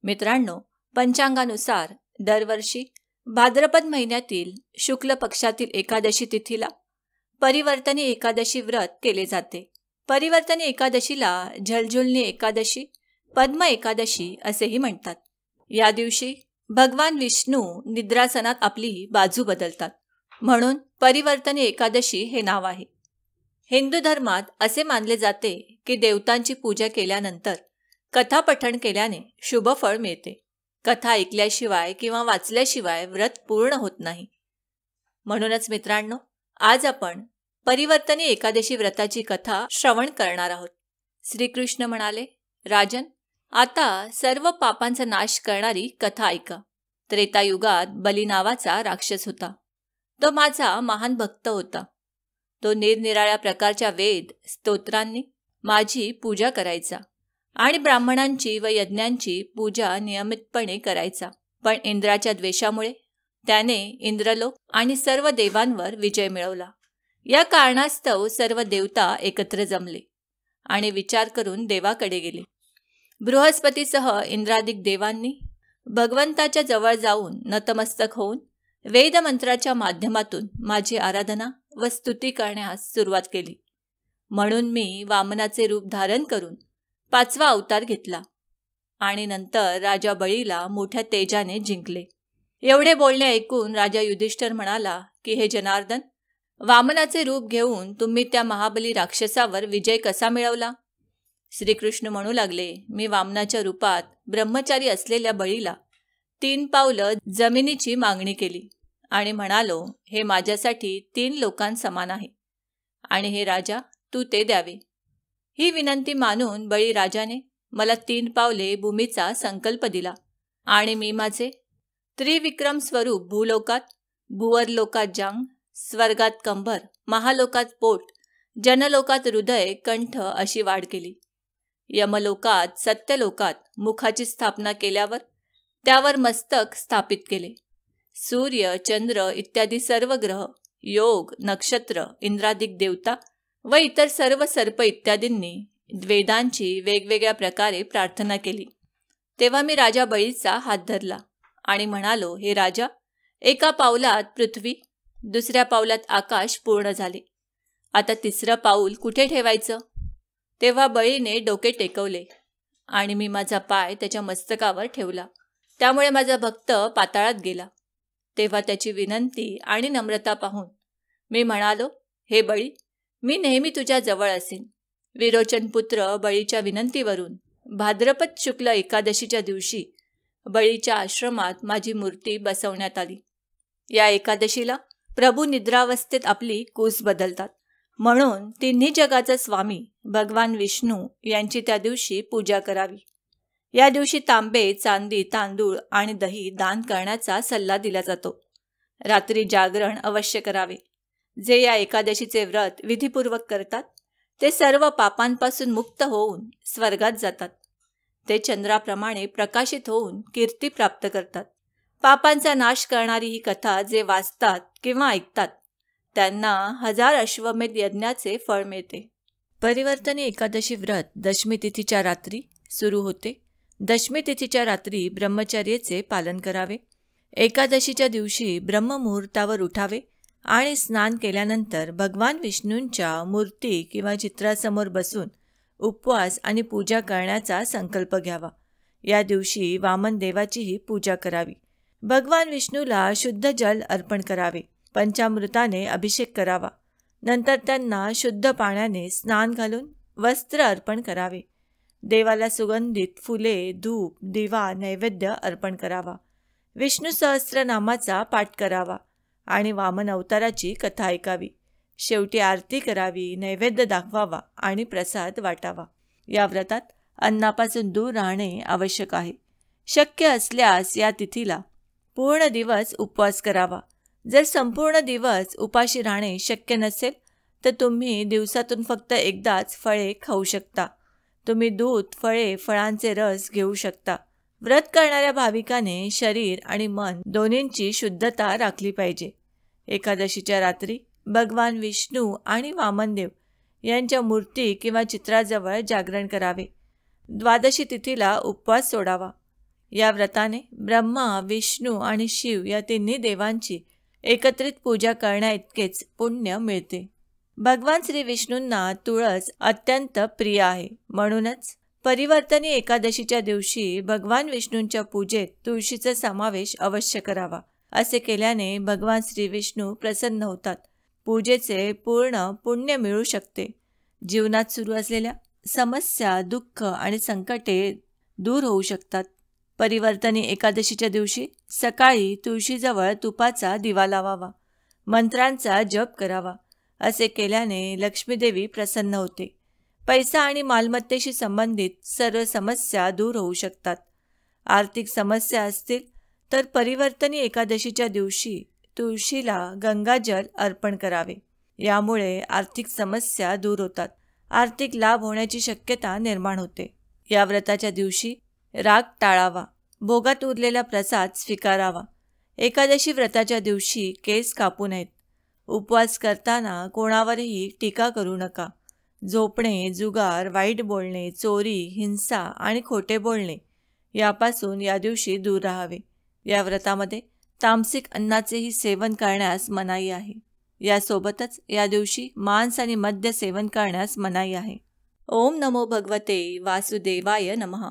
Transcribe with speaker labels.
Speaker 1: मित्रांनो, पंचांगानुसार दरवर्षी भाद्रपद महिन्यातील शुक्ल पक्षातील एकादशी तिथीला परिवर्तनी एकादशी व्रत केले जाते. परिवर्तनी एकादशीला झलझुलनी एकादशी, पद्म एकादशी असेही म्हणतात. या दिवशी भगवान विष्णू निद्रासनात आपली बाजू बदलतात, म्हणून परिवर्तनी एकादशी हे नाव आहे. हिंदू धर्मात असे मानले जाते की देवतांची पूजा केल्यानंतर कथा पठण केल्याने शुभ फळ मिळते. कथा ऐकल्याशिवाय किंवा वाचल्याशिवाय व्रत पूर्ण होत नाही. म्हणूनच मित्रांनो, आज आपण परिवर्तनी एकादशी व्रताची कथा श्रवण करणार आहोत. श्रीकृष्ण म्हणाले, राजन, आता सर्व पापांचा नाश करणारी कथा ऐका. त्रेतायुगात बली नावाचा राक्षस होता. तो माझा महान भक्त होता. तो निरनिराळ्या प्रकारच्या वेद स्तोत्रांनी माझी पूजा करायचा आणि ब्राह्मणांची व यज्ञांची पूजा नियमितपणे करायचा. पण इंद्राच्या द्वेषामुळे त्याने इंद्रलोक आणि सर्व देवांवर विजय मिळवला. या कारणास्तव सर्व देवता एकत्र जमले आणि विचार करून देवाकडे गेले. बृहस्पतीसह इंद्रादिक देवांनी भगवंताच्या जवळ जाऊन नतमस्तक होऊन वेदमंत्राच्या माध्यमातून माझी आराधना व स्तुती करण्यास सुरुवात केली. म्हणून मी वामनाचे रूप धारण करून 5वा अवतार घेतला आणि नंतर राजा बळीला मोठ्या तेजाने जिंकले. एवढे बोलणे ऐकून राजा युधिष्ठिर म्हणाला की हे जनार्दन, वामनाचे रूप घेऊन तुम्ही त्या महाबली राक्षसावर विजय कसा मिळवला? श्रीकृष्ण म्हणू लागले, मी वामनाच्या रूपात ब्रह्मचारी असलेल्या बळीला 3 पावलं जमिनीची मागणी केली आणि म्हणालो, हे माझ्यासाठी 3 लोकांसमान आहे आणि हे राजा तू ते द्यावे. ही विनंती मानून बळी राजाने मला 3 पावले भूमीचा संकल्प दिला आणि मी माझे त्रिविक्रम स्वरूप भूलोकात, भुवरलोकात जांग, स्वर्गात कंबर, महालोकात पोट, जनलोकात हृदय, कंठ अशी वाढ केली. यमलोकात सत्यलोकात मुखाची स्थापना केल्यावर त्यावर मस्तक स्थापित केले. सूर्य, चंद्र इत्यादी सर्व ग्रह, योग, नक्षत्र, इंद्रादिक देवता व इतर सर्व सर्प इत्यादींनी वेदांची वेगवेगळ्या प्रकारे प्रार्थना केली. तेव्हा मी राजा बळीचा हात धरला आणि म्हणालो, हे राजा, एका पावलात पृथ्वी, दुसऱ्या पावलात आकाश पूर्ण झाले. आता 3रं पाऊल कुठे ठेवायचं? तेव्हा बळीने डोके टेकवले आणि मी माझा पाय त्याच्या मस्तकावर ठेवला. त्यामुळे माझा भक्त पाताळात गेला. तेव्हा त्याची विनंती आणि नम्रता पाहून मी म्हणालो, हे बळी, मी नेहमी तुझ्या जवळ असेन. विरोचन पुत्र बळीच्या विनंतीवरून भाद्रपद शुक्ल एकादशीच्या दिवशी बळीच्या आश्रमात माझी मूर्ती बसवण्यात आली. या एकादशीला प्रभू निद्रावस्थेत आपली कूस बदलतात, म्हणून तिन्ही जगाचा स्वामी भगवान विष्णू यांची त्या दिवशी पूजा करावी. या दिवशी तांबे, चांदी, तांदूळ आणि दही दान करण्याचा सल्ला दिला जातो. रात्री जागरण अवश्य करावे. जे या एकादशीचे व्रत विधीपूर्वक करतात ते सर्व पापांपासून मुक्त होऊन स्वर्गात जातात. ते चंद्राप्रमाणे प्रकाशित होऊन कीर्ती प्राप्त करतात. पापांचा नाश करणारी ही कथा जे वाचतात किंवा ऐकतात त्यांना 1000 अश्वमेध यज्ञाचे फळ मिळते. परिवर्तनी एकादशी व्रत दशमी तिथीच्या रात्री सुरू होते. दशमी तिथीच्या रात्री ब्रह्मचर्याचे पालन करावे. एकादशीच्या दिवशी ब्रह्ममुहूर्तावर उठावे आणि स्नान केल्यानंतर भगवान विष्णूंच्या मूर्ती किंवा चित्रासमोर बसून उपवास आणि पूजा करण्याचा संकल्प घ्यावा. या दिवशी वामन देवाचीही पूजा करावी. भगवान विष्णूला शुद्ध जल अर्पण करावे. पंचामृताने अभिषेक करावा. नंतर त्यांना शुद्ध पाण्याने स्नान घालून वस्त्र अर्पण करावे. देवाला सुगंधित फुले, धूप, दिवा, नैवेद्य अर्पण करावा. विष्णू सहस्त्रनामाचा पाठ करावा आणि वामन अवताराची कथा ऐकावी. शेवटी आरती करावी, नैवेद्य दाखवावा आणि प्रसाद वाटावा. या व्रतात अन्नापासून दूर राहणे आवश्यक आहे. शक्य असल्यास या तिथीला पूर्ण दिवस उपवास करावा. जर संपूर्ण दिवस उपाशी राहणे शक्य नसेल तर तुम्ही दिवसातून फक्त एकदाच फळे खाऊ शकता. तुम्ही दूध, फळे, फळांचे रस घेऊ शकता. व्रत करणाऱ्या भाविकाने शरीर आणि मन दोन्हींची शुद्धता राखली पाहिजे. एकादशीच्या रात्री भगवान विष्णू आणि वामनदेव यांच्या मूर्ती किंवा चित्राजवळ जागरण करावे. द्वादशी तिथीला उपवास सोडावा. या व्रताने ब्रह्मा, विष्णू आणि शिव या तिन्ही देवांची एकत्रित पूजा करण्याइतकेच पुण्य मिळते. भगवान श्री विष्णूंना तुळस अत्यंत प्रिय आहे. म्हणूनच परिवर्तनी एकादशीच्या दिवशी भगवान विष्णूंच्या पूजेत तुळशीचा समावेश अवश्य करावा. असे केल्याने भगवान श्री विष्णू प्रसन्न होतात. पूजेचे पूर्ण पुण्य मिळू शकते. जीवनात सुरू असलेल्या समस्या, दुःख आणि संकटे दूर होऊ शकतात. परिवर्तनी एकादशीच्या दिवशी सकाळी तुळशीजवळ तुपाचा दिवा लावावा. मंत्रांचा जप करावा. असे केल्याने लक्ष्मीदेवी प्रसन्न होते. पैसा आणि मालमत्तेशी संबंधित सर्व समस्या दूर होऊ शकतात. आर्थिक समस्या असतील तर परिवर्तनी एकादशीच्या दिवशी तुळशीला गंगाजल अर्पण करावे. यामुळे आर्थिक समस्या दूर होतात. आर्थिक लाभ होण्याची शक्यता निर्माण होते. या व्रताच्या दिवशी राग टाळावा. भोगात उरलेला प्रसाद स्वीकारावा. एकादशी व्रताच्या दिवशी केस कापू नयेत. उपवास करताना कोणावरही टीका करू नका. झोपणे, जुगार, वाईट बोलणे, चोरी, हिंसा आणि खोटे बोलणे यापासून या दिवशी दूर राहावे. या व्रतामध्ये तामसिक अन्नाचेही सेवन करण्यास मनाई आहे. यासोबतच या दिवशी मांस आणि मद्य सेवन करण्यास मनाई आहे. ओम नमो भगवते वासुदेवाय नमः.